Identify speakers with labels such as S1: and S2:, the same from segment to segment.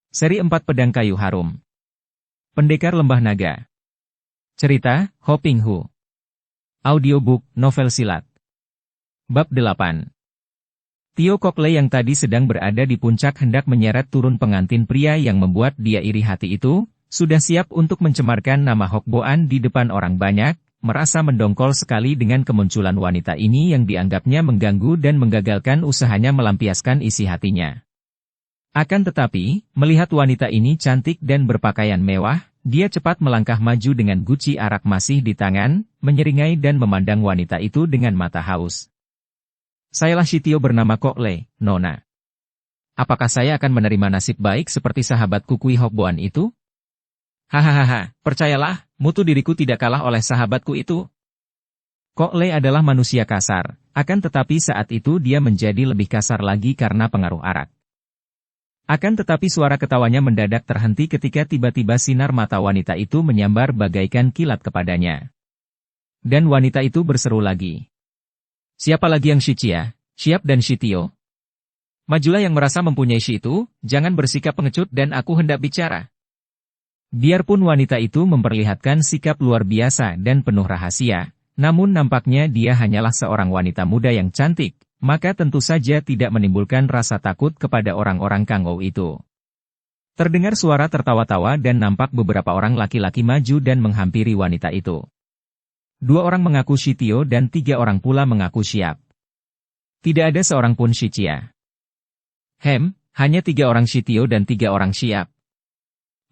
S1: Seri 4 Pedang Kayu Harum. Pendekar Lembah Naga. Cerita, Ho Ping Hu. Audiobook, novel silat. Bab 8. Tio Kok Lei yang tadi sedang berada di puncak hendak menyeret turun pengantin pria yang membuat dia iri hati itu, sudah siap untuk mencemarkan nama Hok Boan di depan orang banyak, merasa mendongkol sekali dengan kemunculan wanita ini yang dianggapnya mengganggu dan menggagalkan usahanya melampiaskan isi hatinya. Akan tetapi, melihat wanita ini cantik dan berpakaian mewah, dia cepat melangkah maju dengan guci arak masih di tangan, menyeringai dan memandang wanita itu dengan mata haus. Sayalah si Tio bernama Kok Lei, Nona. Apakah saya akan menerima nasib baik seperti sahabatku Kui Hok Boan itu? Hahaha, percayalah, mutu diriku tidak kalah oleh sahabatku itu. Kok Lei adalah manusia kasar, akan tetapi saat itu dia menjadi lebih kasar lagi karena pengaruh arak. Akan tetapi suara ketawanya mendadak terhenti ketika tiba-tiba sinar mata wanita itu menyambar bagaikan kilat kepadanya. Dan wanita itu berseru lagi. Siapa lagi yang Shichia, Siap dan Shitio? Majulah yang merasa mempunyai Shi itu, jangan bersikap pengecut dan aku hendak bicara. Biarpun wanita itu memperlihatkan sikap luar biasa dan penuh rahasia, namun nampaknya dia hanyalah seorang wanita muda yang cantik. Maka tentu saja tidak menimbulkan rasa takut kepada orang-orang Kangou itu. Terdengar suara tertawa-tawa dan nampak beberapa orang laki-laki maju dan menghampiri wanita itu. 2 orang mengaku Shitio dan 3 orang pula mengaku Siap. Tidak ada seorang pun Shichia. Hanya 3 orang Shitio dan 3 orang Siap.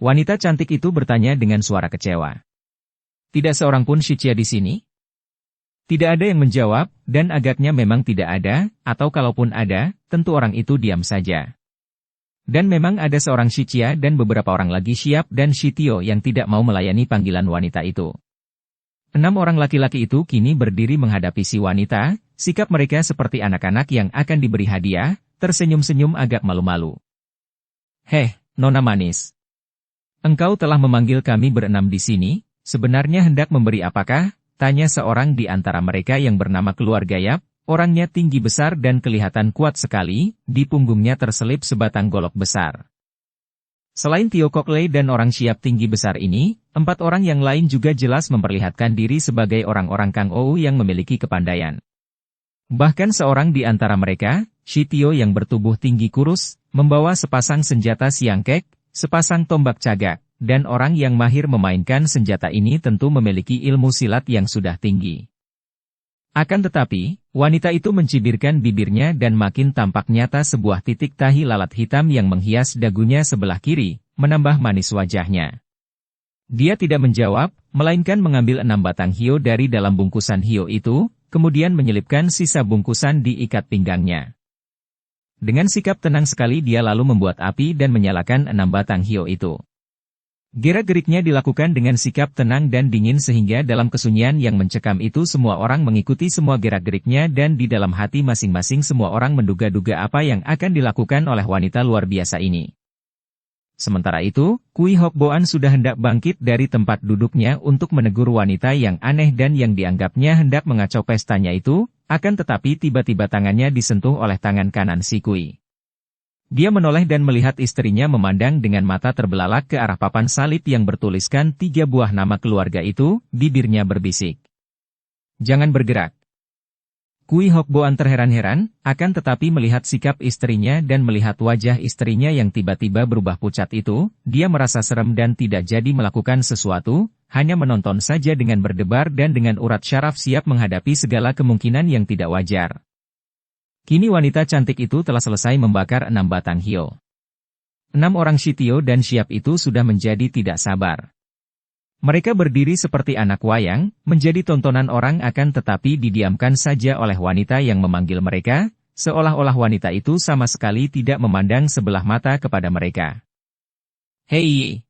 S1: Wanita cantik itu bertanya dengan suara kecewa. Tidak seorang pun Shichia di sini? Tidak ada yang menjawab, dan agaknya memang tidak ada, atau kalaupun ada, tentu orang itu diam saja. Dan memang ada seorang Shichia dan beberapa orang lagi Siap dan Shitio yang tidak mau melayani panggilan wanita itu. 6 orang laki-laki itu kini berdiri menghadapi si wanita, sikap mereka seperti anak-anak yang akan diberi hadiah, tersenyum-senyum agak malu-malu. Nona manis. Engkau telah memanggil kami berenam di sini, sebenarnya hendak memberi apakah? Tanya seorang di antara mereka yang bernama Keluarga Yap, orangnya tinggi besar dan kelihatan kuat sekali, di punggungnya terselip sebatang golok besar. Selain Tio Kok Lei dan orang Siap tinggi besar ini, 4 orang yang lain juga jelas memperlihatkan diri sebagai orang-orang Kangou yang memiliki kepandaian. Bahkan seorang di antara mereka, Shi Tio yang bertubuh tinggi kurus, membawa sepasang senjata siangkek, sepasang tombak cagak. Dan orang yang mahir memainkan senjata ini tentu memiliki ilmu silat yang sudah tinggi. Akan tetapi, wanita itu mencibirkan bibirnya dan makin tampak nyata sebuah titik tahi lalat hitam yang menghias dagunya sebelah kiri, menambah manis wajahnya. Dia tidak menjawab, melainkan mengambil 6 batang hio dari dalam bungkusan hio itu, kemudian menyelipkan sisa bungkusan di ikat pinggangnya. Dengan sikap tenang sekali dia lalu membuat api dan menyalakan 6 batang hio itu. Gerak-geriknya dilakukan dengan sikap tenang dan dingin sehingga dalam kesunyian yang mencekam itu semua orang mengikuti semua gerak-geriknya dan di dalam hati masing-masing semua orang menduga-duga apa yang akan dilakukan oleh wanita luar biasa ini. Sementara itu, Kui Hok Boan sudah hendak bangkit dari tempat duduknya untuk menegur wanita yang aneh dan yang dianggapnya hendak mengacau pestanya itu, akan tetapi tiba-tiba tangannya disentuh oleh tangan kanan si Kui. Dia menoleh dan melihat istrinya memandang dengan mata terbelalak ke arah papan salib yang bertuliskan 3 buah nama keluarga itu, bibirnya berbisik. Jangan bergerak. Kui Hok Boan terheran-heran, akan tetapi melihat sikap istrinya dan melihat wajah istrinya yang tiba-tiba berubah pucat itu, dia merasa serem dan tidak jadi melakukan sesuatu, hanya menonton saja dengan berdebar dan dengan urat syaraf siap menghadapi segala kemungkinan yang tidak wajar. Kini wanita cantik itu telah selesai membakar 6 batang hio. 6 orang Shitio dan Siap itu sudah menjadi tidak sabar. Mereka berdiri seperti anak wayang, menjadi tontonan orang akan tetapi didiamkan saja oleh wanita yang memanggil mereka, seolah-olah wanita itu sama sekali tidak memandang sebelah mata kepada mereka. Hei!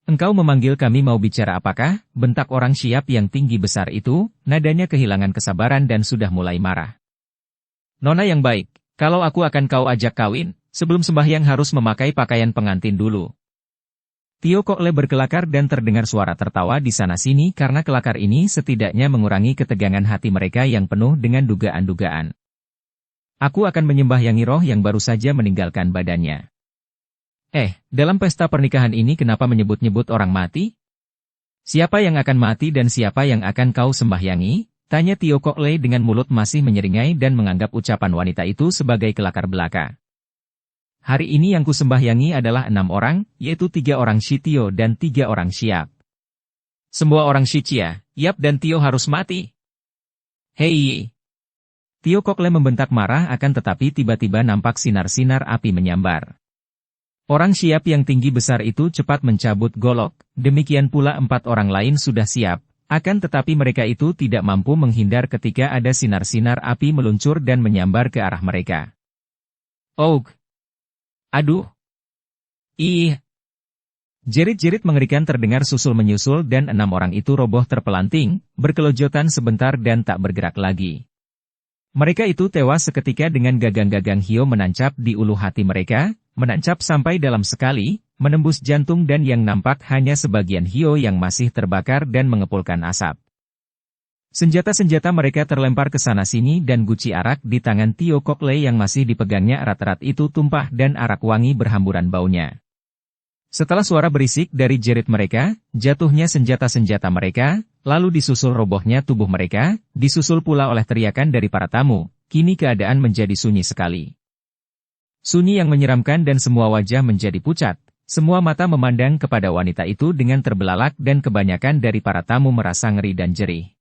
S1: Engkau memanggil kami mau bicara apakah? Bentak orang Siap yang tinggi besar itu, nadanya kehilangan kesabaran dan sudah mulai marah. Nona yang baik, kalau aku akan kau ajak kawin, sebelum sembahyang harus memakai pakaian pengantin dulu. Tio Kok Lei berkelakar dan terdengar suara tertawa di sana-sini karena kelakar ini setidaknya mengurangi ketegangan hati mereka yang penuh dengan dugaan-dugaan. Aku akan menyembahyangi roh yang baru saja meninggalkan badannya. Dalam pesta pernikahan ini kenapa menyebut-nyebut orang mati? Siapa yang akan mati dan siapa yang akan kau sembahyangi? Tanya Tio Kok Lei dengan mulut masih menyeringai dan menganggap ucapan wanita itu sebagai kelakar belaka. Hari ini yang kusembahyangi adalah 6 orang, yaitu 3 orang Shitio dan 3 orang Siap. Semua orang Shichia, Yap dan Tio harus mati. Hei! Tio Kok Lei membentak marah akan tetapi tiba-tiba nampak sinar-sinar api menyambar. Orang Siap yang tinggi besar itu cepat mencabut golok, demikian pula 4 orang lain sudah siap, akan tetapi mereka itu tidak mampu menghindar ketika ada sinar-sinar api meluncur dan menyambar ke arah mereka. Oh! Aduh! Ih! Jerit-jerit mengerikan terdengar susul-menyusul dan 6 orang itu roboh terpelanting, berkelojotan sebentar dan tak bergerak lagi. Mereka itu tewas seketika dengan gagang-gagang hio menancap di ulu hati mereka, menancap sampai dalam sekali, menembus jantung dan yang nampak hanya sebagian hio yang masih terbakar dan mengepulkan asap. Senjata-senjata mereka terlempar ke sana-sini dan guci arak di tangan Tio Kok Lei yang masih dipegangnya erat-erat itu tumpah dan arak wangi berhamburan baunya. Setelah suara berisik dari jerit mereka, jatuhnya senjata-senjata mereka, lalu disusul robohnya tubuh mereka, disusul pula oleh teriakan dari para tamu, kini keadaan menjadi sunyi sekali. Sunyi yang menyeramkan dan semua wajah menjadi pucat, semua mata memandang kepada wanita itu dengan terbelalak dan kebanyakan dari para tamu merasa ngeri dan jerih.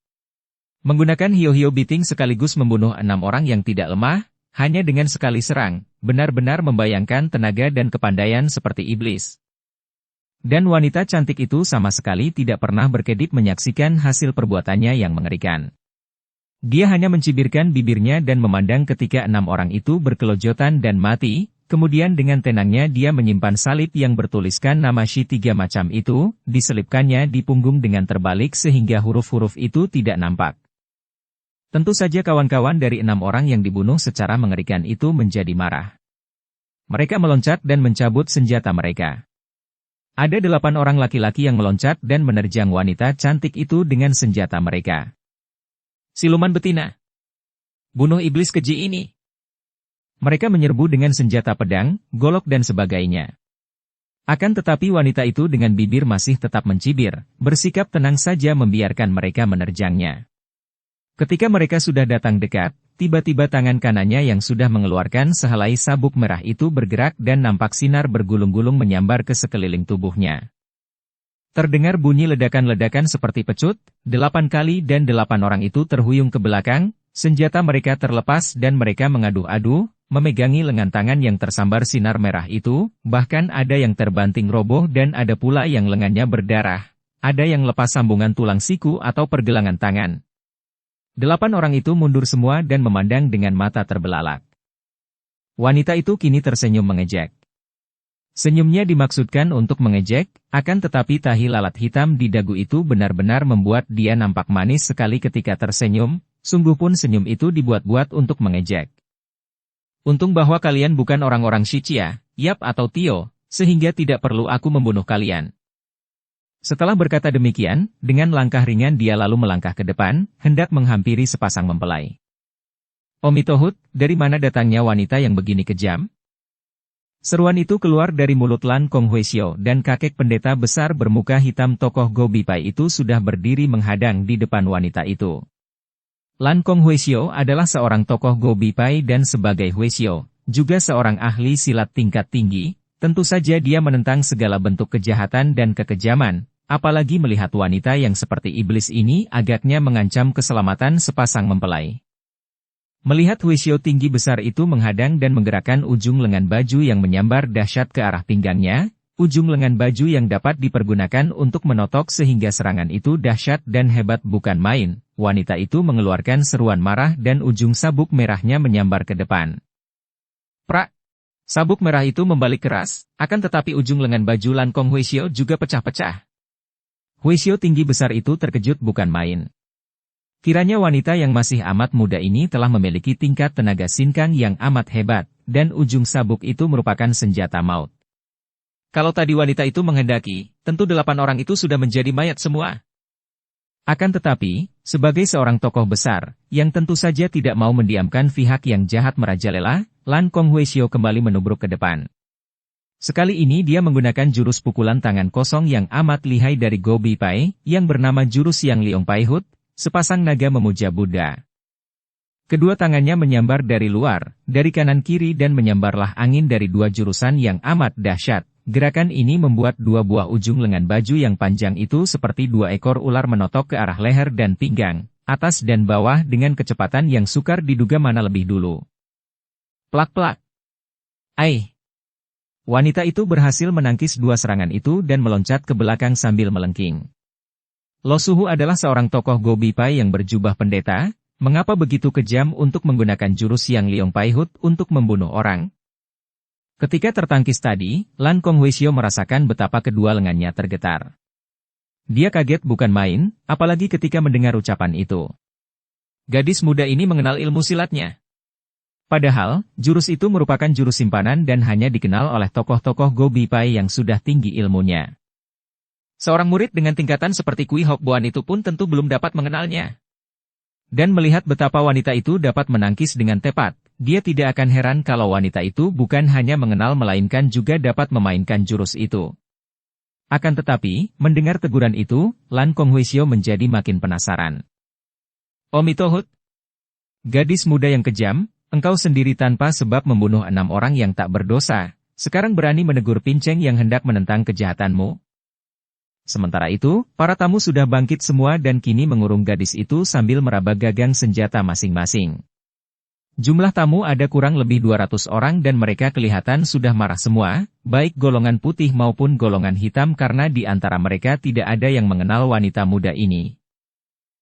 S1: Menggunakan hio-hio biting sekaligus membunuh 6 orang yang tidak lemah, hanya dengan sekali serang, benar-benar membayangkan tenaga dan kepandaian seperti iblis. Dan wanita cantik itu sama sekali tidak pernah berkedip menyaksikan hasil perbuatannya yang mengerikan. Dia hanya mencibirkan bibirnya dan memandang ketika 6 orang itu berkelojotan dan mati, kemudian dengan tenangnya dia menyimpan salib yang bertuliskan nama Shi 3 macam itu, diselipkannya di punggung dengan terbalik sehingga huruf-huruf itu tidak nampak. Tentu saja kawan-kawan dari 6 orang yang dibunuh secara mengerikan itu menjadi marah. Mereka meloncat dan mencabut senjata mereka. Ada 8 orang laki-laki yang meloncat dan menerjang wanita cantik itu dengan senjata mereka. Siluman betina! Bunuh iblis keji ini! Mereka menyerbu dengan senjata pedang, golok dan sebagainya. Akan tetapi wanita itu dengan bibir masih tetap mencibir, bersikap tenang saja membiarkan mereka menerjangnya. Ketika mereka sudah datang dekat, tiba-tiba tangan kanannya yang sudah mengeluarkan sehelai sabuk merah itu bergerak dan nampak sinar bergulung-gulung menyambar ke sekeliling tubuhnya. Terdengar bunyi ledakan-ledakan seperti pecut, 8 kali dan 8 orang itu terhuyung ke belakang, senjata mereka terlepas dan mereka mengadu-adu, memegangi lengan tangan yang tersambar sinar merah itu, bahkan ada yang terbanting roboh dan ada pula yang lengannya berdarah, ada yang lepas sambungan tulang siku atau pergelangan tangan. 8 orang itu mundur semua dan memandang dengan mata terbelalak. Wanita itu kini tersenyum mengejek. Senyumnya dimaksudkan untuk mengejek, akan tetapi tahi lalat hitam di dagu itu benar-benar membuat dia nampak manis sekali ketika tersenyum, sungguh pun senyum itu dibuat-buat untuk mengejek. Untung bahwa kalian bukan orang-orang Shichia, Yap atau Tio, sehingga tidak perlu aku membunuh kalian. Setelah berkata demikian, dengan langkah ringan dia lalu melangkah ke depan, hendak menghampiri sepasang mempelai. Omitohut, dari mana datangnya wanita yang begini kejam? Seruan itu keluar dari mulut Lan Kong Huesio dan kakek pendeta besar bermuka hitam tokoh Go Bipai itu sudah berdiri menghadang di depan wanita itu. Lan Kong Huesio adalah seorang tokoh Go Bipai dan sebagai Huesio, juga seorang ahli silat tingkat tinggi, tentu saja dia menentang segala bentuk kejahatan dan kekejaman. Apalagi melihat wanita yang seperti iblis ini agaknya mengancam keselamatan sepasang mempelai. Melihat Huesio tinggi besar itu menghadang dan menggerakkan ujung lengan baju yang menyambar dahsyat ke arah pinggangnya, ujung lengan baju yang dapat dipergunakan untuk menotok sehingga serangan itu dahsyat dan hebat bukan main, wanita itu mengeluarkan seruan marah dan ujung sabuk merahnya menyambar ke depan. Prak! Sabuk merah itu membalik keras, akan tetapi ujung lengan baju Lan Kong Huesio juga pecah-pecah. Huesio tinggi besar itu terkejut bukan main. Kiranya wanita yang masih amat muda ini telah memiliki tingkat tenaga sinkang yang amat hebat, dan ujung sabuk itu merupakan senjata maut. Kalau tadi wanita itu menghendaki, tentu 8 orang itu sudah menjadi mayat semua. Akan tetapi, sebagai seorang tokoh besar, yang tentu saja tidak mau mendiamkan pihak yang jahat merajalela, Lan Kong Huesio kembali menubruk ke depan. Sekali ini dia menggunakan jurus pukulan tangan kosong yang amat lihai dari Go Bi Pai, yang bernama jurus Yang Liong Pai Hut, sepasang naga memuja Buddha. Kedua tangannya menyambar dari luar, dari kanan kiri dan menyambarlah angin dari dua jurusan yang amat dahsyat. Gerakan ini membuat dua buah ujung lengan baju yang panjang itu seperti dua ekor ular menotok ke arah leher dan pinggang, atas dan bawah dengan kecepatan yang sukar diduga mana lebih dulu. Plak-plak. Ai! Wanita itu berhasil menangkis dua serangan itu dan meloncat ke belakang sambil melengking. Lo Suhu adalah seorang tokoh Go Bi Pai yang berjubah pendeta. Mengapa begitu kejam untuk menggunakan jurus Yang Liong Pai Hut untuk membunuh orang? Ketika tertangkis tadi, Lan Kong Huisio merasakan betapa kedua lengannya tergetar. Dia kaget bukan main, apalagi ketika mendengar ucapan itu. Gadis muda ini mengenal ilmu silatnya. Padahal, jurus itu merupakan jurus simpanan dan hanya dikenal oleh tokoh-tokoh Go Bi Pai yang sudah tinggi ilmunya. Seorang murid dengan tingkatan seperti Kui Hok Boan itu pun tentu belum dapat mengenalnya. Dan melihat betapa wanita itu dapat menangkis dengan tepat, dia tidak akan heran kalau wanita itu bukan hanya mengenal melainkan juga dapat memainkan jurus itu. Akan tetapi, mendengar teguran itu, Lan Kong Huisio menjadi makin penasaran. Omitohut, gadis muda yang kejam, engkau sendiri tanpa sebab membunuh 6 orang yang tak berdosa, sekarang berani menegur pinceng yang hendak menentang kejahatanmu? Sementara itu, para tamu sudah bangkit semua dan kini mengurung gadis itu sambil meraba gagang senjata masing-masing. Jumlah tamu ada kurang lebih 200 orang dan mereka kelihatan sudah marah semua, baik golongan putih maupun golongan hitam karena di antara mereka tidak ada yang mengenal wanita muda ini.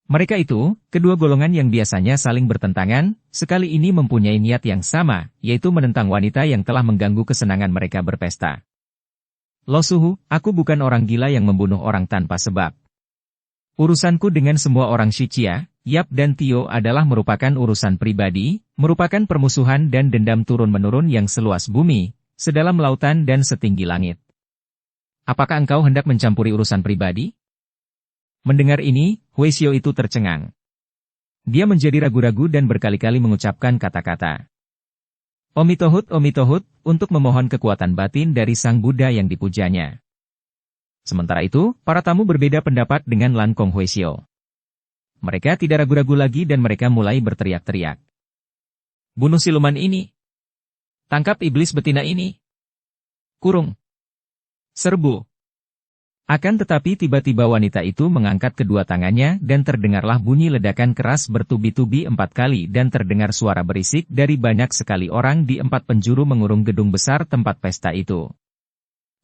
S1: Mereka itu, kedua golongan yang biasanya saling bertentangan, sekali ini mempunyai niat yang sama, yaitu menentang wanita yang telah mengganggu kesenangan mereka berpesta. Lo Suhu, aku bukan orang gila yang membunuh orang tanpa sebab. Urusanku dengan semua orang Shichia, Yap dan Tio adalah merupakan urusan pribadi, merupakan permusuhan dan dendam turun-menurun yang seluas bumi, sedalam lautan dan setinggi langit. Apakah engkau hendak mencampuri urusan pribadi? Mendengar ini, Huisio itu tercengang. Dia menjadi ragu-ragu dan berkali-kali mengucapkan kata-kata Omitohut, Omitohut, untuk memohon kekuatan batin dari Sang Buddha yang dipujanya. Sementara itu, para tamu berbeda pendapat dengan Lan Kong Huisio. Mereka tidak ragu-ragu lagi dan mereka mulai berteriak-teriak. Bunuh siluman ini. Tangkap iblis betina ini. Kurung. Serbu. Akan tetapi tiba-tiba wanita itu mengangkat kedua tangannya dan terdengarlah bunyi ledakan keras bertubi-tubi 4 kali dan terdengar suara berisik dari banyak sekali orang di 4 penjuru mengurung gedung besar tempat pesta itu.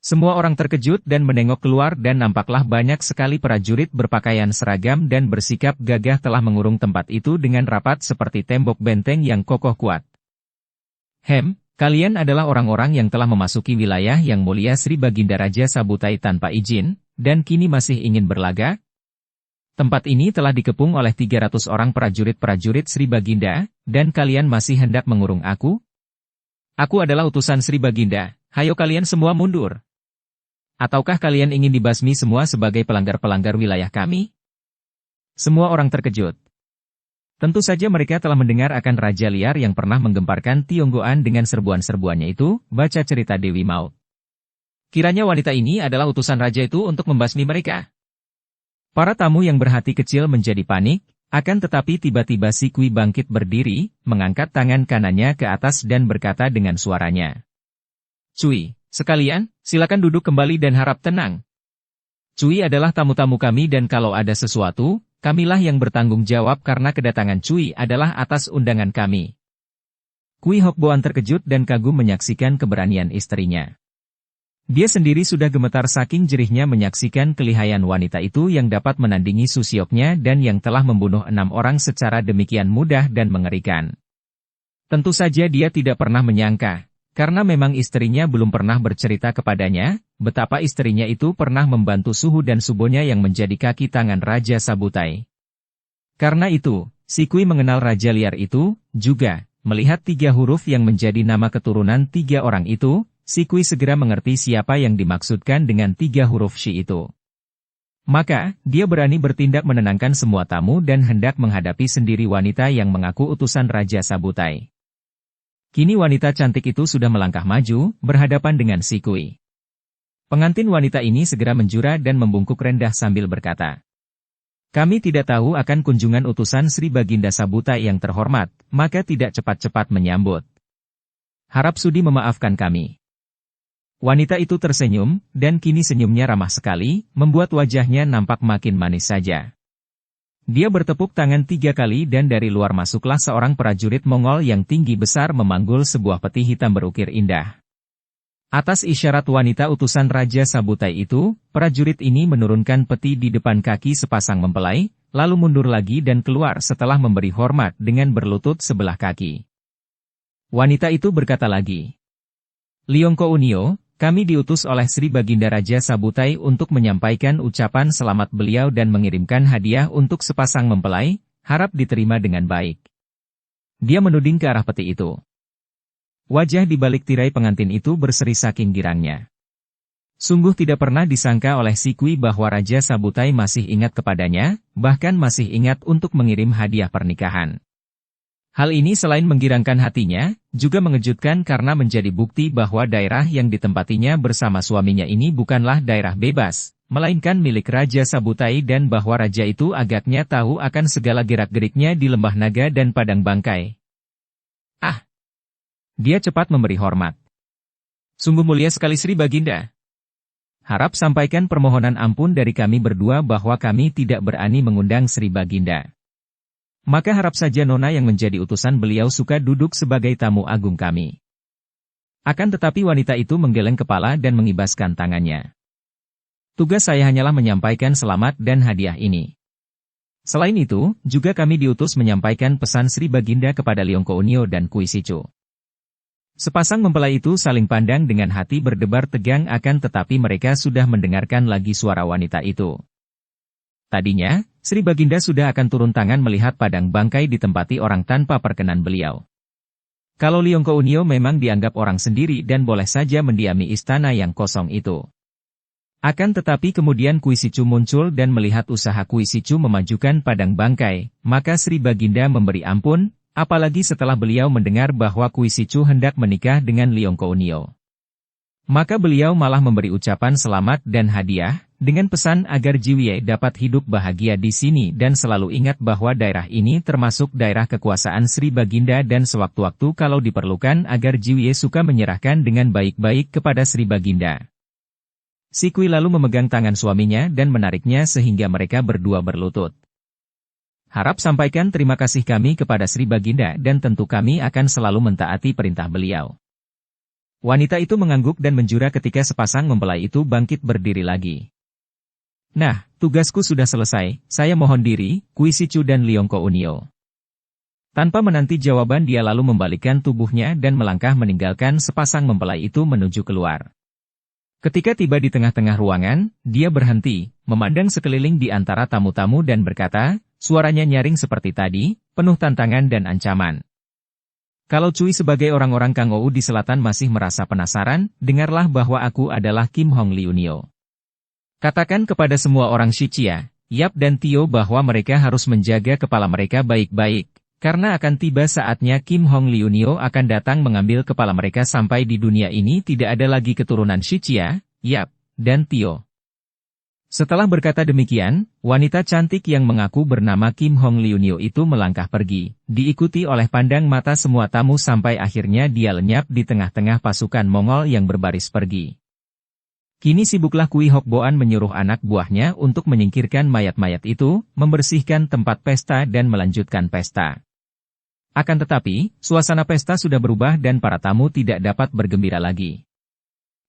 S1: Semua orang terkejut dan menengok keluar dan nampaklah banyak sekali prajurit berpakaian seragam dan bersikap gagah telah mengurung tempat itu dengan rapat seperti tembok benteng yang kokoh kuat. Kalian adalah orang-orang yang telah memasuki wilayah yang mulia Sri Baginda Raja Sabutai tanpa izin, dan kini masih ingin berlaga? Tempat ini telah dikepung oleh 300 orang prajurit-prajurit Sri Baginda, dan kalian masih hendak mengurung aku? Aku adalah utusan Sri Baginda, hayo kalian semua mundur. Ataukah kalian ingin dibasmi semua sebagai pelanggar-pelanggar wilayah kami? Semua orang terkejut. Tentu saja mereka telah mendengar akan Raja Liar yang pernah menggemparkan Tionggoan dengan serbuan-serbuannya itu, baca cerita Dewi Maut. Kiranya wanita ini adalah utusan raja itu untuk membasmi mereka. Para tamu yang berhati kecil menjadi panik, akan tetapi tiba-tiba si Kui bangkit berdiri, mengangkat tangan kanannya ke atas dan berkata dengan suaranya. Cui, sekalian, silakan duduk kembali dan harap tenang. Cui adalah tamu-tamu kami dan kalau ada sesuatu, kamilah yang bertanggung jawab karena kedatangan Cui adalah atas undangan kami. Kui Hok Boan terkejut dan kagum menyaksikan keberanian istrinya. Dia sendiri sudah gemetar saking jerihnya menyaksikan kelihayan wanita itu yang dapat menandingi susioknya dan yang telah membunuh 6 orang secara demikian mudah dan mengerikan. Tentu saja dia tidak pernah menyangka, karena memang istrinya belum pernah bercerita kepadanya, betapa istrinya itu pernah membantu Suhu dan Subonya yang menjadi kaki tangan Raja Sabutai. Karena itu, si Kui mengenal Raja Liar itu, juga, melihat 3 huruf yang menjadi nama keturunan 3 orang itu, si Kui segera mengerti siapa yang dimaksudkan dengan 3 huruf Shi itu. Maka, dia berani bertindak menenangkan semua tamu dan hendak menghadapi sendiri wanita yang mengaku utusan Raja Sabutai. Kini wanita cantik itu sudah melangkah maju, berhadapan dengan si Kui. Pengantin wanita ini segera menjura dan membungkuk rendah sambil berkata, "Kami tidak tahu akan kunjungan utusan Sri Baginda Sabutai yang terhormat, maka tidak cepat-cepat menyambut. Harap sudi memaafkan kami." Wanita itu tersenyum, dan kini senyumnya ramah sekali, membuat wajahnya nampak makin manis saja. Dia bertepuk tangan 3 kali dan dari luar masuklah seorang prajurit Mongol yang tinggi besar memanggul sebuah peti hitam berukir indah. Atas isyarat wanita utusan Raja Sabutai itu, prajurit ini menurunkan peti di depan kaki sepasang mempelai, lalu mundur lagi dan keluar setelah memberi hormat dengan berlutut sebelah kaki. Wanita itu berkata lagi, "Liongko Unio, kami diutus oleh Sri Baginda Raja Sabutai untuk menyampaikan ucapan selamat beliau dan mengirimkan hadiah untuk sepasang mempelai, harap diterima dengan baik." Dia menuding ke arah peti itu. Wajah di balik tirai pengantin itu berseri saking girangnya. Sungguh tidak pernah disangka oleh si Kui bahwa Raja Sabutai masih ingat kepadanya, bahkan masih ingat untuk mengirim hadiah pernikahan. Hal ini selain menggirangkan hatinya, juga mengejutkan karena menjadi bukti bahwa daerah yang ditempatinya bersama suaminya ini bukanlah daerah bebas, melainkan milik Raja Sabutai dan bahwa raja itu agaknya tahu akan segala gerak-geriknya di Lembah Naga dan Padang Bangkai. Dia cepat memberi hormat. "Sungguh mulia sekali Sri Baginda. Harap sampaikan permohonan ampun dari kami berdua bahwa kami tidak berani mengundang Sri Baginda. Maka harap saja Nona yang menjadi utusan beliau suka duduk sebagai tamu agung kami." Akan tetapi wanita itu menggeleng kepala dan mengibaskan tangannya. "Tugas saya hanyalah menyampaikan selamat dan hadiah ini. Selain itu, juga kami diutus menyampaikan pesan Sri Baginda kepada Liongko Unio dan Kui Sicu." Sepasang mempelai itu saling pandang dengan hati berdebar tegang akan tetapi mereka sudah mendengarkan lagi suara wanita itu. Tadinya, Sri Baginda sudah akan turun tangan melihat Padang Bangkai ditempati orang tanpa perkenan beliau. Kalau Liongko Unio memang dianggap orang sendiri dan boleh saja mendiami istana yang kosong itu. Akan tetapi kemudian Kui Sicu muncul dan melihat usaha Kui Sicu memajukan Padang Bangkai, maka Sri Baginda memberi ampun, apalagi setelah beliau mendengar bahwa Kui Sicu hendak menikah dengan Liongko Unio. Maka beliau malah memberi ucapan selamat dan hadiah, dengan pesan agar Jiwie dapat hidup bahagia di sini dan selalu ingat bahwa daerah ini termasuk daerah kekuasaan Sri Baginda dan sewaktu-waktu kalau diperlukan agar Jiwie suka menyerahkan dengan baik-baik kepada Sri Baginda. Si Kui lalu memegang tangan suaminya dan menariknya sehingga mereka berdua berlutut. "Harap sampaikan terima kasih kami kepada Sri Baginda dan tentu kami akan selalu mentaati perintah beliau." Wanita itu mengangguk dan menjura ketika sepasang mempelai itu bangkit berdiri lagi. "Nah, tugasku sudah selesai, saya mohon diri, Kui Sicu dan Liongko Unio." Tanpa menanti jawaban dia lalu membalikkan tubuhnya dan melangkah meninggalkan sepasang mempelai itu menuju keluar. Ketika tiba di tengah-tengah ruangan, dia berhenti, memandang sekeliling di antara tamu-tamu dan berkata, suaranya nyaring seperti tadi, penuh tantangan dan ancaman. "Kalau Cui sebagai orang-orang Kang Ou di selatan masih merasa penasaran, dengarlah bahwa aku adalah Kim Hong Liunio. Katakan kepada semua orang Shichia, Yap dan Tio bahwa mereka harus menjaga kepala mereka baik-baik, karena akan tiba saatnya Kim Hong Liunio akan datang mengambil kepala mereka sampai di dunia ini tidak ada lagi keturunan Shichia, Yap, dan Tio." Setelah berkata demikian, wanita cantik yang mengaku bernama Kim Hong Liunio itu melangkah pergi, diikuti oleh pandang mata semua tamu sampai akhirnya dia lenyap di tengah-tengah pasukan Mongol yang berbaris pergi. Kini sibuklah Kui Hok Boan menyuruh anak buahnya untuk menyingkirkan mayat-mayat itu, membersihkan tempat pesta dan melanjutkan pesta. Akan tetapi, suasana pesta sudah berubah dan para tamu tidak dapat bergembira lagi.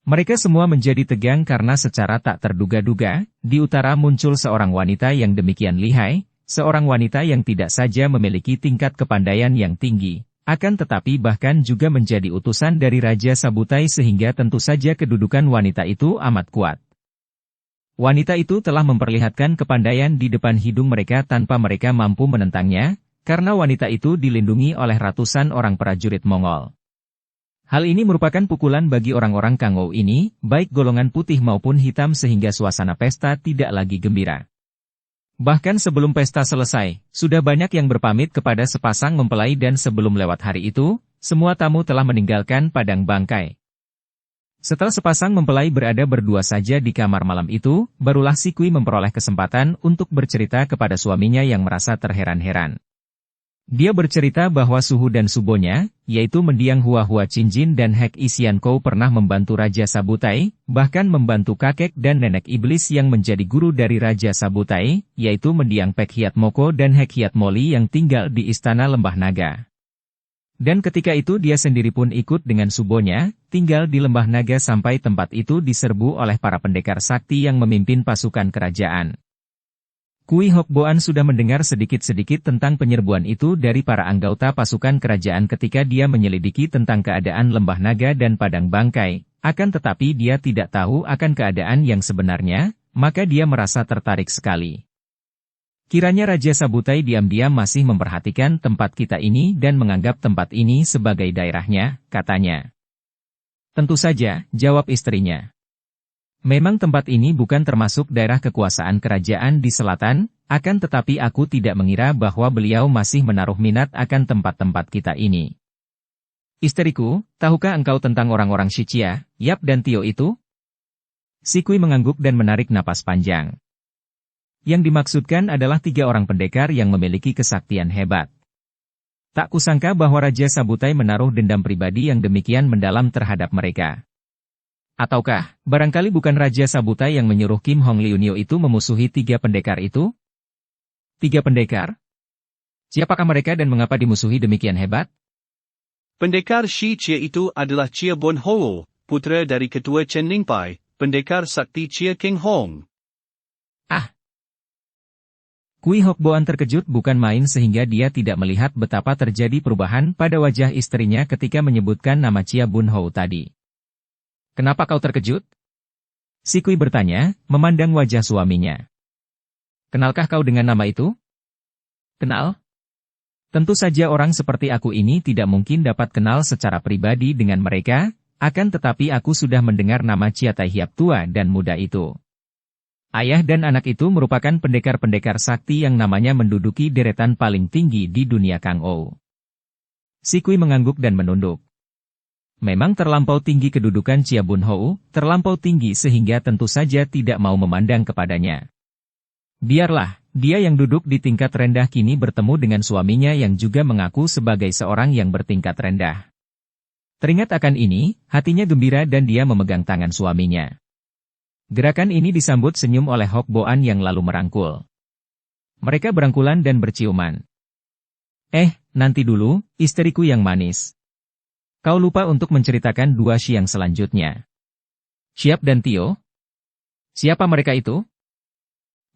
S1: Mereka semua menjadi tegang karena secara tak terduga-duga, di utara muncul seorang wanita yang demikian lihai, seorang wanita yang tidak saja memiliki tingkat kepandaian yang tinggi, akan tetapi bahkan juga menjadi utusan dari Raja Sabutai sehingga tentu saja kedudukan wanita itu amat kuat. Wanita itu telah memperlihatkan kepandaian di depan hidung mereka tanpa mereka mampu menentangnya, karena wanita itu dilindungi oleh ratusan orang prajurit Mongol. Hal ini merupakan pukulan bagi orang-orang Kang Ou ini, baik golongan putih maupun hitam sehingga suasana pesta tidak lagi gembira. Bahkan sebelum pesta selesai, sudah banyak yang berpamit kepada sepasang mempelai dan sebelum lewat hari itu, semua tamu telah meninggalkan padang bangkai. Setelah sepasang mempelai berada berdua saja di kamar malam itu, barulah si Kui memperoleh kesempatan untuk bercerita kepada suaminya yang merasa terheran-heran. Dia bercerita bahwa suhu dan subonya, yaitu mendiang Hua Hua Qingjin dan Hek Isian Kou pernah membantu Raja Sabutai, bahkan membantu kakek dan nenek iblis yang menjadi guru dari Raja Sabutai, yaitu mendiang Pek Hiat Moko dan Hek Hiat Moli yang tinggal di Istana Lembah Naga. Dan ketika itu dia sendiri pun ikut dengan subonya, tinggal di Lembah Naga sampai tempat itu diserbu oleh para pendekar sakti yang memimpin pasukan kerajaan. Kui Hokboan sudah mendengar sedikit-sedikit tentang penyerbuan itu dari para anggota pasukan kerajaan ketika dia menyelidiki tentang keadaan Lembah Naga dan Padang Bangkai, akan tetapi dia tidak tahu akan keadaan yang sebenarnya, maka dia merasa tertarik sekali. Kiranya Raja Sabutai diam-diam masih memperhatikan tempat kita ini dan menganggap tempat ini sebagai daerahnya, katanya. Tentu saja, jawab istrinya. Memang tempat ini bukan termasuk daerah kekuasaan kerajaan di selatan, akan tetapi aku tidak mengira bahwa beliau masih menaruh minat akan tempat-tempat kita ini. Istriku, tahukah engkau tentang orang-orang Shichia, Yap dan Tio itu? Si Kui mengangguk dan menarik napas panjang. Yang dimaksudkan adalah 3 orang pendekar yang memiliki kesaktian hebat. Tak kusangka bahwa Raja Sabutai menaruh dendam pribadi yang demikian mendalam terhadap mereka. Ataukah, barangkali bukan Raja Sabutai yang menyuruh Kim Hong Liunio itu memusuhi 3 pendekar itu? 3 pendekar? Siapakah mereka dan mengapa dimusuhi demikian hebat?
S2: Pendekar Shi Chia itu adalah Chia Bun Hou, putra dari ketua Chen Ningpai, pendekar sakti Chia King Hong.
S1: Ah! Kui Hokboan terkejut bukan main sehingga dia tidak melihat betapa terjadi perubahan pada wajah istrinya ketika menyebutkan nama Chia Bun Hou tadi. Kenapa kau terkejut? Si Kui bertanya, memandang wajah suaminya. Kenalkah kau dengan nama itu? Kenal? Tentu saja orang seperti aku ini tidak mungkin dapat kenal secara pribadi dengan mereka, akan tetapi aku sudah mendengar nama Chia Tai Hiap tua dan muda itu. Ayah dan anak itu merupakan pendekar-pendekar sakti yang namanya menduduki deretan paling tinggi di dunia Kang Ou. Si Kui mengangguk dan menunduk. Memang terlampau tinggi kedudukan Chia Bun Hou, terlampau tinggi sehingga tentu saja tidak mau memandang kepadanya. Biarlah, dia yang duduk di tingkat rendah kini bertemu dengan suaminya yang juga mengaku sebagai seorang yang bertingkat rendah. Teringat akan ini, hatinya gembira dan dia memegang tangan suaminya. Gerakan ini disambut senyum oleh Hokboan yang lalu merangkul. Mereka berangkulan dan berciuman. Nanti dulu, istriku yang manis. Kau lupa untuk menceritakan 2 siang selanjutnya. Siap dan Tio? Siapa mereka itu?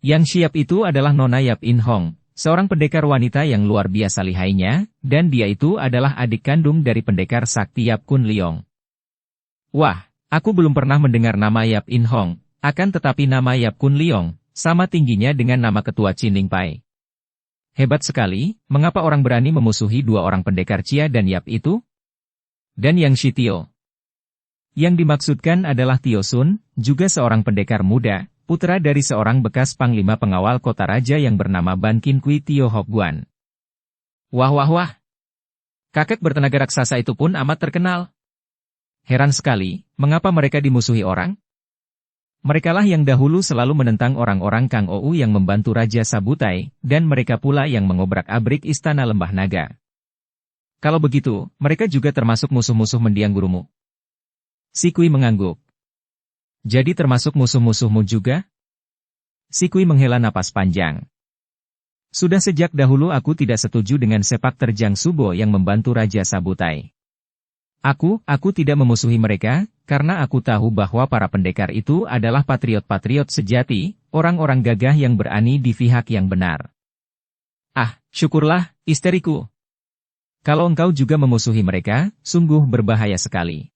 S1: Yang Siap itu adalah Nona Yap In Hong, seorang pendekar wanita yang luar biasa lihainya, dan dia itu adalah adik kandung dari pendekar sakti Yap Kun Leong. Wah, aku belum pernah mendengar nama Yap In Hong. Akan tetapi nama Yap Kun Leong, sama tingginya dengan nama ketua Chin Ling Pai. Hebat sekali, mengapa orang berani memusuhi 2 orang pendekar Chia dan Yap itu? Dan yang Shi Tio. Yang dimaksudkan adalah Tio Sun, juga seorang pendekar muda, putra dari seorang bekas panglima pengawal kota raja yang bernama Ban Kin Kui Tio Hokguan. Wah. Kakek bertenaga raksasa itu pun amat terkenal. Heran sekali, mengapa mereka dimusuhi orang? Merekalah yang dahulu selalu menentang orang-orang Kang Ou yang membantu Raja Sabutai, dan mereka pula yang mengobrak-abrik istana Lembah Naga. Kalau begitu, mereka juga termasuk musuh-musuh mendiang gurumu. Si Kui mengangguk. Jadi termasuk musuh-musuhmu juga? Si Kui menghela napas panjang. Sudah sejak dahulu aku tidak setuju dengan sepak terjang Subo yang membantu Raja Sabutai. Aku tidak memusuhi mereka, karena aku tahu bahwa para pendekar itu adalah patriot-patriot sejati, orang-orang gagah yang berani di pihak yang benar. Ah, syukurlah, istriku. Kalau engkau juga memusuhi mereka, sungguh berbahaya sekali.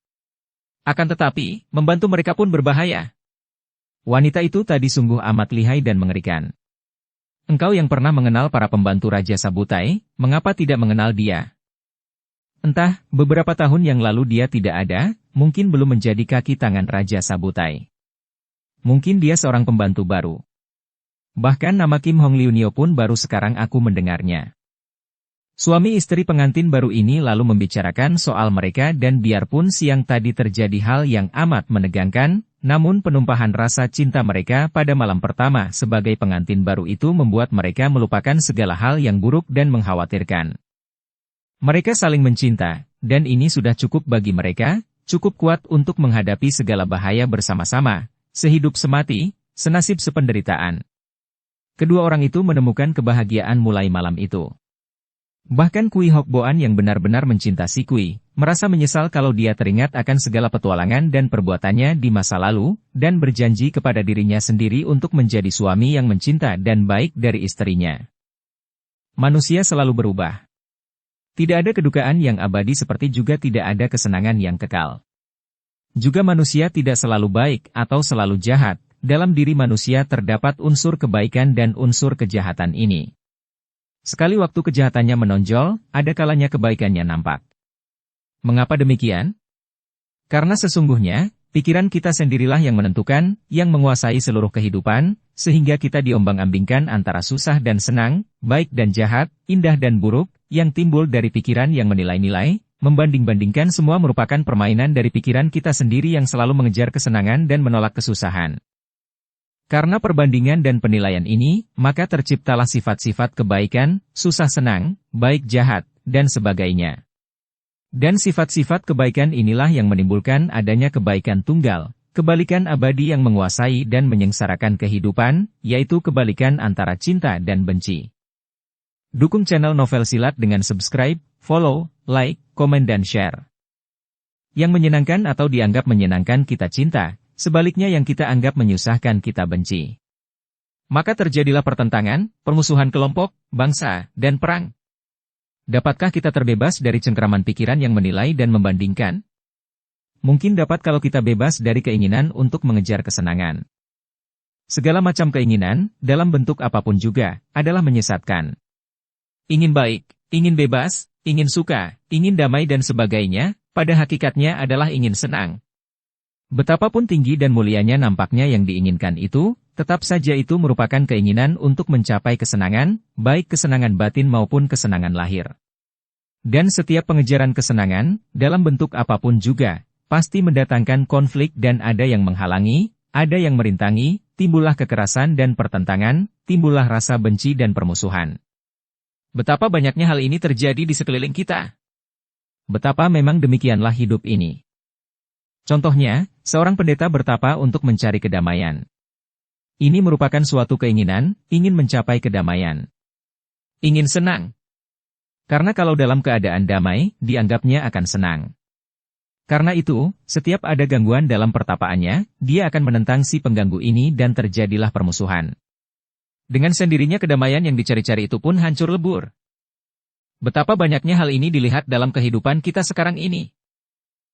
S1: Akan tetapi, membantu mereka pun berbahaya. Wanita itu tadi sungguh amat lihai dan mengerikan. Engkau yang pernah mengenal para pembantu Raja Sabutai, mengapa tidak mengenal dia? Entah, beberapa tahun yang lalu dia tidak ada, mungkin belum menjadi kaki tangan Raja Sabutai. Mungkin dia seorang pembantu baru. Bahkan nama Kim Hong Liunio pun baru sekarang aku mendengarnya. Suami istri pengantin baru ini lalu membicarakan soal mereka dan biarpun siang tadi terjadi hal yang amat menegangkan, namun penumpahan rasa cinta mereka pada malam pertama sebagai pengantin baru itu membuat mereka melupakan segala hal yang buruk dan mengkhawatirkan. Mereka saling mencinta, dan ini sudah cukup bagi mereka, cukup kuat untuk menghadapi segala bahaya bersama-sama, sehidup semati, senasib sependeritaan. Kedua orang itu menemukan kebahagiaan mulai malam itu. Bahkan Kui Hok Boan yang benar-benar mencinta si Kui, merasa menyesal kalau dia teringat akan segala petualangan dan perbuatannya di masa lalu, dan berjanji kepada dirinya sendiri untuk menjadi suami yang mencinta dan baik dari istrinya. Manusia selalu berubah. Tidak ada kedukaan yang abadi seperti juga tidak ada kesenangan yang kekal. Juga manusia tidak selalu baik atau selalu jahat, dalam diri manusia terdapat unsur kebaikan dan unsur kejahatan ini. Sekali waktu kejahatannya menonjol, ada kalanya kebaikannya nampak. Mengapa demikian? Karena sesungguhnya, pikiran kita sendirilah yang menentukan, yang menguasai seluruh kehidupan, sehingga kita diombang-ambingkan antara susah dan senang, baik dan jahat, indah dan buruk, yang timbul dari pikiran yang menilai-nilai, membanding-bandingkan semua merupakan permainan dari pikiran kita sendiri yang selalu mengejar kesenangan dan menolak kesusahan. Karena perbandingan dan penilaian ini, maka terciptalah sifat-sifat kebaikan, susah senang, baik jahat, dan sebagainya. Dan sifat-sifat kebaikan inilah yang menimbulkan adanya kebaikan tunggal, kebalikan abadi yang menguasai dan menyengsarakan kehidupan, yaitu kebalikan antara cinta dan benci. Dukung channel Novel Silat dengan subscribe, follow, like, komen dan share. Yang menyenangkan atau dianggap menyenangkan kita cinta, sebaliknya yang kita anggap menyusahkan kita benci. Maka terjadilah pertentangan, permusuhan kelompok, bangsa, dan perang. Dapatkah kita terbebas dari cengkraman pikiran yang menilai dan membandingkan? Mungkin dapat kalau kita bebas dari keinginan untuk mengejar kesenangan. Segala macam keinginan, dalam bentuk apapun juga, adalah menyesatkan. Ingin baik, ingin bebas, ingin suka, ingin damai dan sebagainya, pada hakikatnya adalah ingin senang. Betapapun tinggi dan mulianya nampaknya yang diinginkan itu, tetap saja itu merupakan keinginan untuk mencapai kesenangan, baik kesenangan batin maupun kesenangan lahir. Dan setiap pengejaran kesenangan, dalam bentuk apapun juga, pasti mendatangkan konflik dan ada yang menghalangi, ada yang merintangi, timbullah kekerasan dan pertentangan, timbullah rasa benci dan permusuhan. Betapa banyaknya hal ini terjadi di sekeliling kita. Betapa memang demikianlah hidup ini. Contohnya, seorang pendeta bertapa untuk mencari kedamaian. Ini merupakan suatu keinginan, ingin mencapai kedamaian. Ingin senang. Karena kalau dalam keadaan damai, dianggapnya akan senang. Karena itu, setiap ada gangguan dalam pertapaannya, dia akan menentang si pengganggu ini dan terjadilah permusuhan. Dengan sendirinya kedamaian yang dicari-cari itu pun hancur lebur. Betapa banyaknya hal ini dilihat dalam kehidupan kita sekarang ini.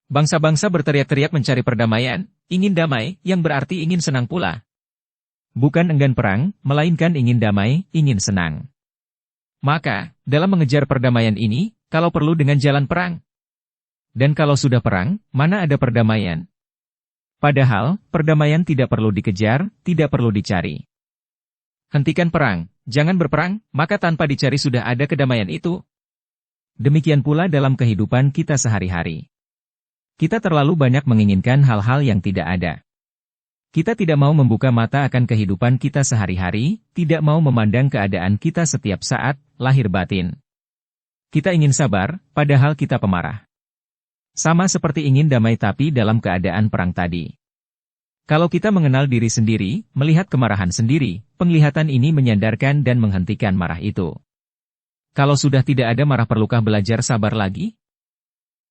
S1: Bangsa-bangsa berteriak-teriak mencari perdamaian, ingin damai, yang berarti ingin senang pula. Bukan enggan perang, melainkan ingin damai, ingin senang. Maka, dalam mengejar perdamaian ini, kalau perlu dengan jalan perang. Dan kalau sudah perang, mana ada perdamaian? Padahal, perdamaian tidak perlu dikejar, tidak perlu dicari. Hentikan perang, jangan berperang, maka tanpa dicari sudah ada kedamaian itu. Demikian pula dalam kehidupan kita sehari-hari. Kita terlalu banyak menginginkan hal-hal yang tidak ada. Kita tidak mau membuka mata akan kehidupan kita sehari-hari, tidak mau memandang keadaan kita setiap saat, lahir batin. Kita ingin sabar, padahal kita pemarah. Sama seperti ingin damai tapi dalam keadaan perang tadi. Kalau kita mengenal diri sendiri, melihat kemarahan sendiri, penglihatan ini menyandarkan dan menghentikan marah itu. Kalau sudah tidak ada marah perlukah belajar sabar lagi?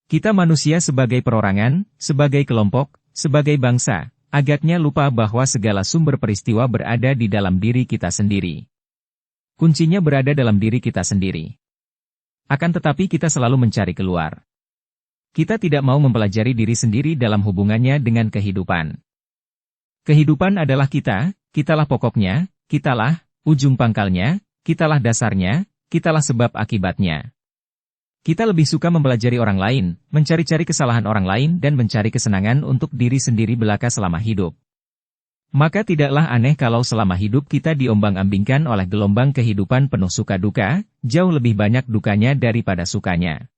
S1: Kita manusia sebagai perorangan, sebagai kelompok, sebagai bangsa, agaknya lupa bahwa segala sumber peristiwa berada di dalam diri kita sendiri. Kuncinya berada dalam diri kita sendiri. Akan tetapi kita selalu mencari keluar. Kita tidak mau mempelajari diri sendiri dalam hubungannya dengan kehidupan. Kehidupan adalah kita, kitalah pokoknya, kitalah ujung pangkalnya, kitalah dasarnya, kitalah sebab akibatnya. Kita lebih suka mempelajari orang lain, mencari-cari kesalahan orang lain dan mencari kesenangan untuk diri sendiri belaka selama hidup. Maka tidaklah aneh kalau selama hidup kita diombang-ambingkan oleh gelombang kehidupan penuh suka duka, jauh lebih banyak dukanya daripada sukanya.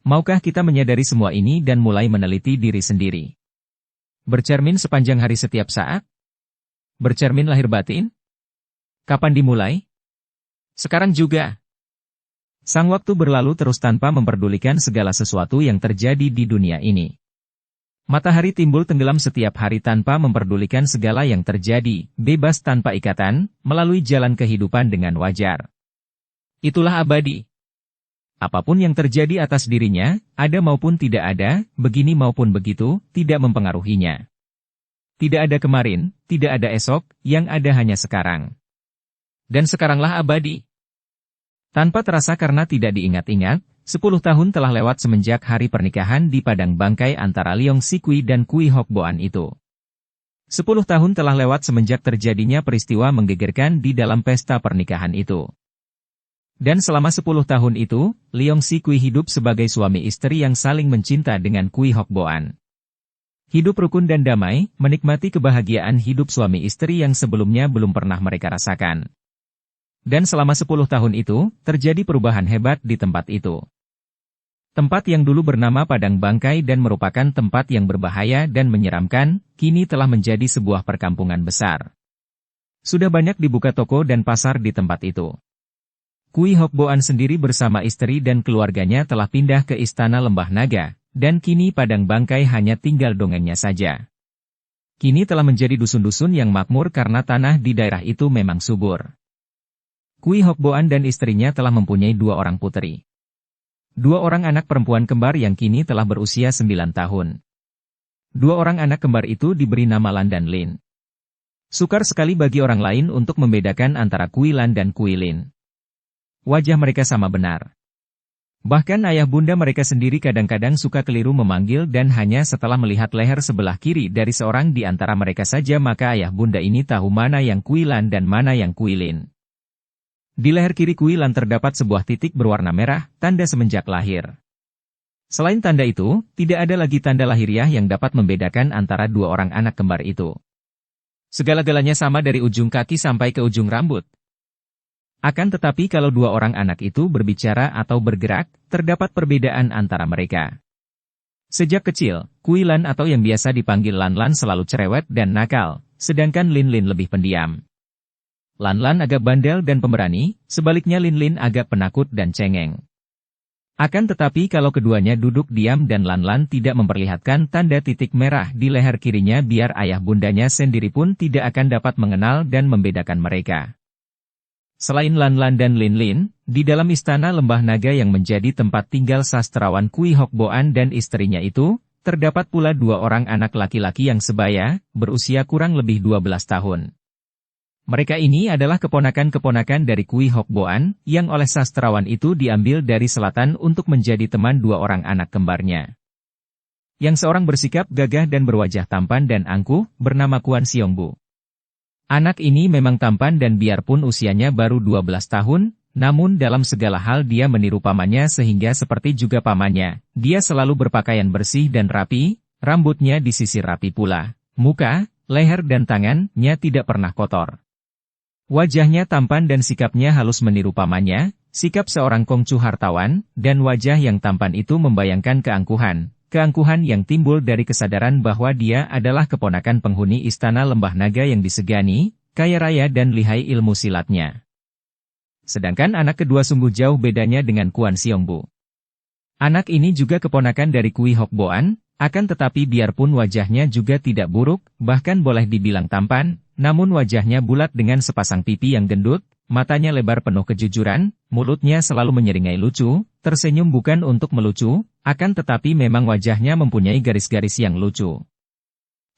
S1: Maukah kita menyadari semua ini dan mulai meneliti diri sendiri? Bercermin sepanjang hari setiap saat? Bercermin lahir batin? Kapan dimulai? Sekarang juga. Sang waktu berlalu terus tanpa memperdulikan segala sesuatu yang terjadi di dunia ini. Matahari timbul tenggelam setiap hari tanpa memperdulikan segala yang terjadi, bebas tanpa ikatan, melalui jalan kehidupan dengan wajar. Itulah abadi. Apapun yang terjadi atas dirinya, ada maupun tidak ada, begini maupun begitu, tidak mempengaruhinya. Tidak ada kemarin, tidak ada esok, yang ada hanya sekarang. Dan sekaranglah abadi. Tanpa terasa karena tidak diingat-ingat, 10 tahun telah lewat semenjak hari pernikahan di padang bangkai antara Leong Sikui dan Kui Hok Boan itu. 10 tahun telah lewat semenjak terjadinya peristiwa menggegerkan di dalam pesta pernikahan itu. Dan selama 10 tahun itu, Leong Sikui hidup sebagai suami istri yang saling mencinta dengan Kui Hok Boan. Hidup rukun dan damai, menikmati kebahagiaan hidup suami istri yang sebelumnya belum pernah mereka rasakan. Dan selama 10 tahun itu, terjadi perubahan hebat di tempat itu. Tempat yang dulu bernama Padang Bangkai dan merupakan tempat yang berbahaya dan menyeramkan, kini telah menjadi sebuah perkampungan besar. Sudah banyak dibuka toko dan pasar di tempat itu. Kui Hok Boan sendiri bersama istri dan keluarganya telah pindah ke Istana Lembah Naga, dan kini Padang Bangkai hanya tinggal dongengnya saja. Kini telah menjadi dusun-dusun yang makmur karena tanah di daerah itu memang subur. Kui Hok Boan dan istrinya telah mempunyai 2 orang putri. 2 orang anak perempuan kembar yang kini telah berusia 9 tahun. 2 orang anak kembar itu diberi nama Lan dan Lin. Sukar sekali bagi orang lain untuk membedakan antara Kui Lan dan Kui Lin. Wajah mereka sama benar. Bahkan ayah bunda mereka sendiri kadang-kadang suka keliru memanggil dan hanya setelah melihat leher sebelah kiri dari seorang di antara mereka saja maka ayah bunda ini tahu mana yang Kui Lan dan mana yang Kui Lin. Di leher kiri Kui Lan terdapat sebuah titik berwarna merah, tanda semenjak lahir. Selain tanda itu, tidak ada lagi tanda lahiriah yang dapat membedakan antara 2 orang anak kembar itu. Segala-galanya sama dari ujung kaki sampai ke ujung rambut. Akan tetapi kalau 2 orang anak itu berbicara atau bergerak, terdapat perbedaan antara mereka. Sejak kecil, Kui Lan atau yang biasa dipanggil Lan Lan selalu cerewet dan nakal, sedangkan Lin Lin lebih pendiam. Lan Lan agak bandel dan pemberani, sebaliknya Lin Lin agak penakut dan cengeng. Akan tetapi kalau keduanya duduk diam dan Lan Lan tidak memperlihatkan tanda titik merah di leher kirinya biar ayah bundanya sendiri pun tidak akan dapat mengenal dan membedakan mereka. Selain Lan Lan dan Lin Lin, di dalam istana Lembah Naga yang menjadi tempat tinggal sastrawan Kui Hok Boan dan istrinya itu, terdapat pula 2 orang anak laki-laki yang sebaya, berusia kurang lebih 12 tahun. Mereka ini adalah keponakan-keponakan dari Kui Hok Boan, yang oleh sastrawan itu diambil dari selatan untuk menjadi teman 2 orang anak kembarnya. Yang seorang bersikap gagah dan berwajah tampan dan angkuh, bernama Kuan Siongbu. Anak ini memang tampan dan biarpun usianya baru 12 tahun, namun dalam segala hal dia meniru pamannya sehingga seperti juga pamannya, dia selalu berpakaian bersih dan rapi, rambutnya disisir rapi pula, muka, leher dan tangannya tidak pernah kotor. Wajahnya tampan dan sikapnya halus meniru pamannya, sikap seorang kongcu hartawan, dan wajah yang tampan itu membayangkan keangkuhan yang timbul dari kesadaran bahwa dia adalah keponakan penghuni istana Lembah Naga yang disegani, kaya raya dan lihai ilmu silatnya. Sedangkan anak kedua sungguh jauh bedanya dengan Kuan Siongbu. Anak ini juga keponakan dari Kui Hok Boan, akan tetapi biarpun wajahnya juga tidak buruk, bahkan boleh dibilang tampan, namun wajahnya bulat dengan sepasang pipi yang gendut, matanya lebar penuh kejujuran, mulutnya selalu menyeringai lucu, tersenyum bukan untuk melucu, akan tetapi memang wajahnya mempunyai garis-garis yang lucu.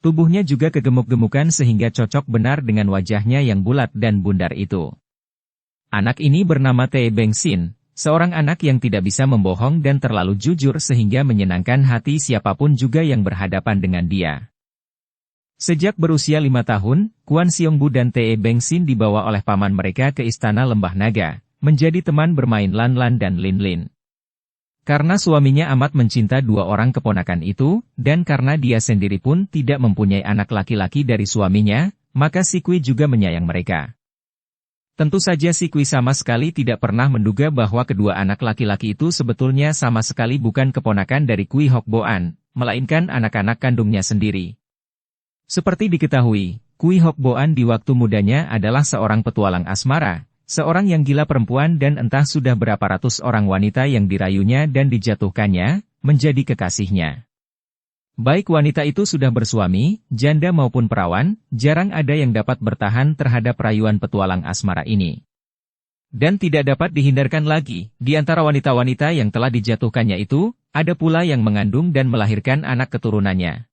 S1: Tubuhnya juga kegemuk-gemukan sehingga cocok benar dengan wajahnya yang bulat dan bundar itu. Anak ini bernama Te Beng Sin, seorang anak yang tidak bisa membohong dan terlalu jujur sehingga menyenangkan hati siapapun juga yang berhadapan dengan dia. Sejak berusia 5 tahun, Kuan Siongbu dan Te Beng Sin dibawa oleh paman mereka ke istana Lembah Naga, menjadi teman bermain Lan Lan dan Lin Lin. Karena suaminya amat mencinta dua orang keponakan itu, dan karena dia sendiri pun tidak mempunyai anak laki-laki dari suaminya, maka si Kui juga menyayang mereka. Tentu saja si Kui sama sekali tidak pernah menduga bahwa kedua anak laki-laki itu sebetulnya sama sekali bukan keponakan dari Kui Hokboan, melainkan anak-anak kandungnya sendiri. Seperti diketahui, Kui Hokboan di waktu mudanya adalah seorang petualang asmara, seorang yang gila perempuan dan entah sudah berapa ratus orang wanita yang dirayunya dan dijatuhkannya, menjadi kekasihnya. Baik wanita itu sudah bersuami, janda maupun perawan, jarang ada yang dapat bertahan terhadap rayuan petualang asmara ini. Dan tidak dapat dihindarkan lagi, di antara wanita-wanita yang telah dijatuhkannya itu, ada pula yang mengandung dan melahirkan anak keturunannya.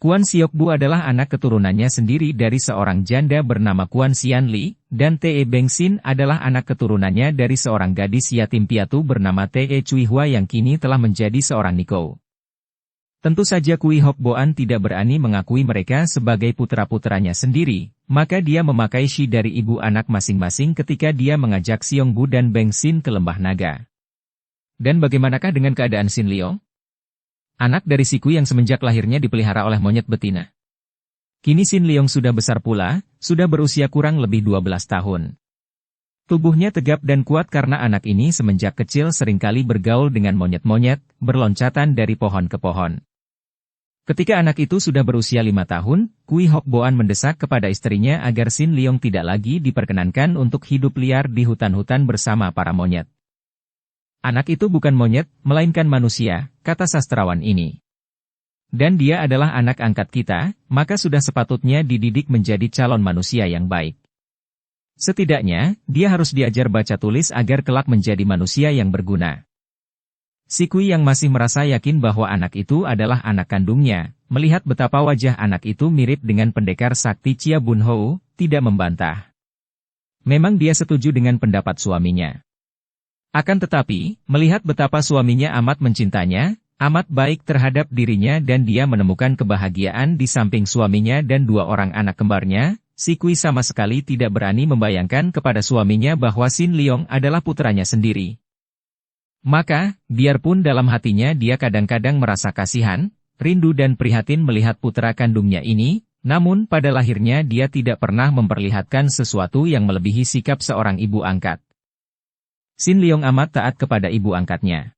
S1: Kuan Siokbu adalah anak keturunannya sendiri dari seorang janda bernama Kuan Xianli, dan Te Bengsin adalah anak keturunannya dari seorang gadis yatim piatu bernama Te Cuihua yang kini telah menjadi seorang niko. Tentu saja Kui Hokboan tidak berani mengakui mereka sebagai putra-putranya sendiri, maka dia memakai shi dari ibu anak masing-masing ketika dia mengajak Xiongbu dan Bengsin ke Lembah Naga. Dan bagaimanakah dengan keadaan Xin Liong? Anak dari si Kui yang semenjak lahirnya dipelihara oleh monyet betina. Kini Xin Liong sudah besar pula, sudah berusia kurang lebih 12 tahun. Tubuhnya tegap dan kuat karena anak ini semenjak kecil seringkali bergaul dengan monyet-monyet, berloncatan dari pohon ke pohon. Ketika anak itu sudah berusia 5 tahun, Kui Hokboan mendesak kepada istrinya agar Xin Liong tidak lagi diperkenankan untuk hidup liar di hutan-hutan bersama para monyet. Anak itu bukan monyet, melainkan manusia, kata sastrawan ini. Dan dia adalah anak angkat kita, maka sudah sepatutnya dididik menjadi calon manusia yang baik. Setidaknya, dia harus diajar baca tulis agar kelak menjadi manusia yang berguna. Si Kui yang masih merasa yakin bahwa anak itu adalah anak kandungnya, melihat betapa wajah anak itu mirip dengan pendekar sakti Chia Bun Hou, tidak membantah. Memang dia setuju dengan pendapat suaminya. Akan tetapi, melihat betapa suaminya amat mencintanya, amat baik terhadap dirinya dan dia menemukan kebahagiaan di samping suaminya dan dua orang anak kembarnya, si Kui sama sekali tidak berani membayangkan kepada suaminya bahwa Xin Liong adalah putranya sendiri. Maka, biarpun dalam hatinya dia kadang-kadang merasa kasihan, rindu dan prihatin melihat putra kandungnya ini, namun pada lahirnya dia tidak pernah memperlihatkan sesuatu yang melebihi sikap seorang ibu angkat. Xin Liong amat taat kepada ibu angkatnya.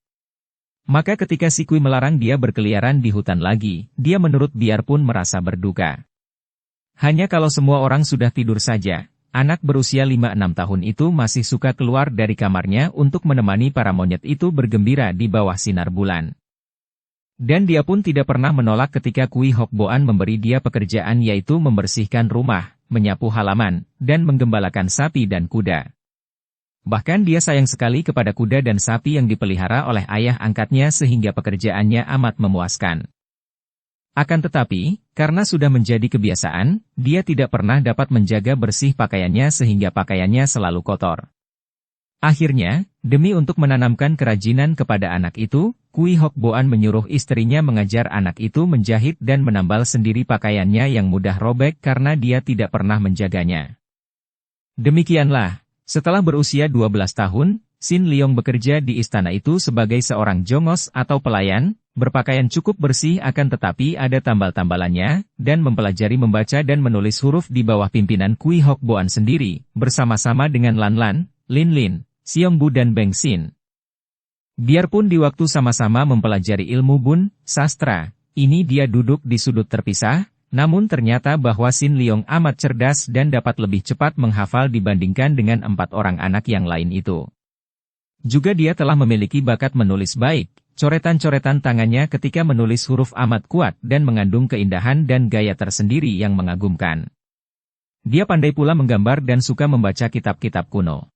S1: Maka ketika si Kui melarang dia berkeliaran di hutan lagi, dia menurut biarpun merasa berduka. Hanya kalau semua orang sudah tidur saja, anak berusia 5-6 tahun itu masih suka keluar dari kamarnya untuk menemani para monyet itu bergembira di bawah sinar bulan. Dan dia pun tidak pernah menolak ketika Kui Hokboan memberi dia pekerjaan yaitu membersihkan rumah, menyapu halaman, dan menggembalakan sapi dan kuda. Bahkan dia sayang sekali kepada kuda dan sapi yang dipelihara oleh ayah angkatnya sehingga pekerjaannya amat memuaskan. Akan tetapi, karena sudah menjadi kebiasaan, dia tidak pernah dapat menjaga bersih pakaiannya sehingga pakaiannya selalu kotor. Akhirnya, demi untuk menanamkan kerajinan kepada anak itu, Kui Hokboan menyuruh istrinya mengajar anak itu menjahit dan menambal sendiri pakaiannya yang mudah robek karena dia tidak pernah menjaganya. Demikianlah, setelah berusia 12 tahun, Xin Liong bekerja di istana itu sebagai seorang jongos atau pelayan, berpakaian cukup bersih akan tetapi ada tambal-tambalannya, dan mempelajari membaca dan menulis huruf di bawah pimpinan Kui Hokboan sendiri, bersama-sama dengan Lan Lan, Lin Lin, Xiongbu dan Bengsin. Biarpun di waktu sama-sama mempelajari ilmu bun, sastra, ini dia duduk di sudut terpisah, namun ternyata bahwa Xin Liong amat cerdas dan dapat lebih cepat menghafal dibandingkan dengan 4 orang anak yang lain itu. Juga dia telah memiliki bakat menulis baik, coretan-coretan tangannya ketika menulis huruf amat kuat dan mengandung keindahan dan gaya tersendiri yang mengagumkan. Dia pandai pula menggambar dan suka membaca kitab-kitab kuno.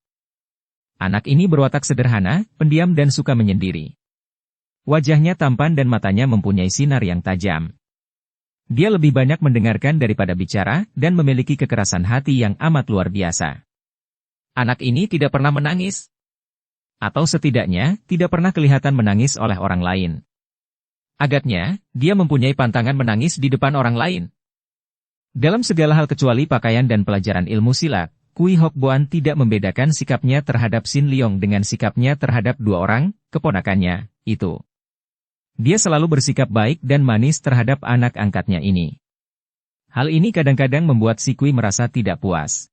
S1: Anak ini berwatak sederhana, pendiam dan suka menyendiri. Wajahnya tampan dan matanya mempunyai sinar yang tajam. Dia lebih banyak mendengarkan daripada bicara, dan memiliki kekerasan hati yang amat luar biasa. Anak ini tidak pernah menangis. Atau setidaknya, tidak pernah kelihatan menangis oleh orang lain. Agaknya, dia mempunyai pantangan menangis di depan orang lain. Dalam segala hal kecuali pakaian dan pelajaran ilmu silat, Kui Hokboan tidak membedakan sikapnya terhadap Xin Liong dengan sikapnya terhadap dua orang, keponakannya, itu. Dia selalu bersikap baik dan manis terhadap anak angkatnya ini. Hal ini kadang-kadang membuat si Kui merasa tidak puas.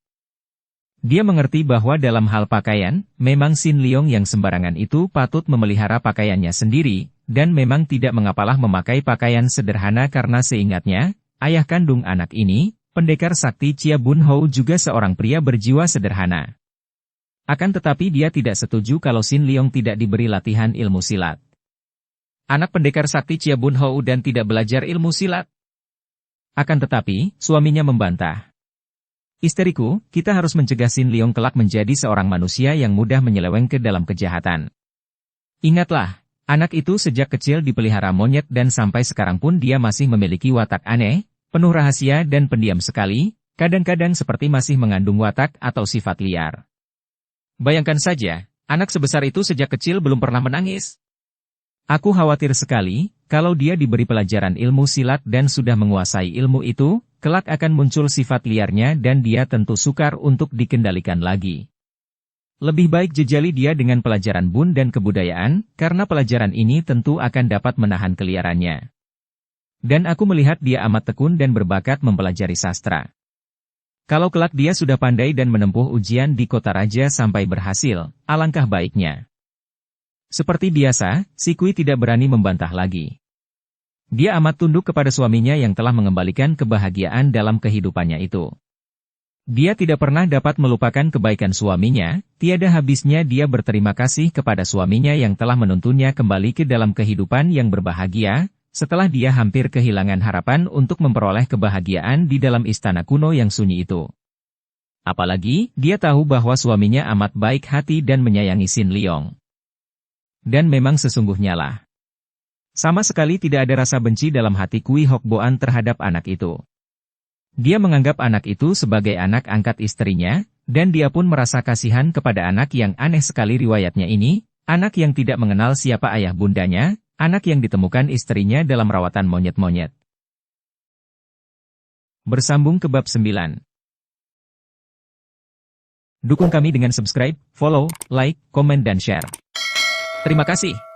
S1: Dia mengerti bahwa dalam hal pakaian, memang Sin Leong yang sembarangan itu patut memelihara pakaiannya sendiri, dan memang tidak mengapalah memakai pakaian sederhana karena seingatnya, ayah kandung anak ini, pendekar sakti Chia Bun Hou juga seorang pria berjiwa sederhana. Akan tetapi dia tidak setuju kalau Sin Leong tidak diberi latihan ilmu silat. Anak pendekar sakti Chia Bun Hou dan tidak belajar ilmu silat. Akan tetapi, suaminya membantah. Istriku, kita harus mencegah Sin Leong kelak menjadi seorang manusia yang mudah menyeleweng ke dalam kejahatan. Ingatlah, anak itu sejak kecil dipelihara monyet dan sampai sekarang pun dia masih memiliki watak aneh, penuh rahasia dan pendiam sekali, kadang-kadang seperti masih mengandung watak atau sifat liar. Bayangkan saja, anak sebesar itu sejak kecil belum pernah menangis. Aku khawatir sekali, kalau dia diberi pelajaran ilmu silat dan sudah menguasai ilmu itu, kelak akan muncul sifat liarnya dan dia tentu sukar untuk dikendalikan lagi. Lebih baik jejali dia dengan pelajaran bun dan kebudayaan, karena pelajaran ini tentu akan dapat menahan keliarannya. Dan aku melihat dia amat tekun dan berbakat mempelajari sastra. Kalau kelak dia sudah pandai dan menempuh ujian di kota raja sampai berhasil, alangkah baiknya. Seperti biasa, si Kui tidak berani membantah lagi. Dia amat tunduk kepada suaminya yang telah mengembalikan kebahagiaan dalam kehidupannya itu. Dia tidak pernah dapat melupakan kebaikan suaminya, tiada habisnya dia berterima kasih kepada suaminya yang telah menuntunnya kembali ke dalam kehidupan yang berbahagia, setelah dia hampir kehilangan harapan untuk memperoleh kebahagiaan di dalam istana kuno yang sunyi itu. Apalagi, dia tahu bahwa suaminya amat baik hati dan menyayangi Sin Leong. Dan memang sesungguhnya lah. Sama sekali tidak ada rasa benci dalam hati Kui Hok Boan terhadap anak itu. Dia menganggap anak itu sebagai anak angkat istrinya, dan dia pun merasa kasihan kepada anak yang aneh sekali riwayatnya ini, anak yang tidak mengenal siapa ayah bundanya, anak yang ditemukan istrinya dalam rawatan monyet-monyet. Bersambung ke bab 9. Dukung kami dengan subscribe, follow, like, komen dan share. Terima kasih.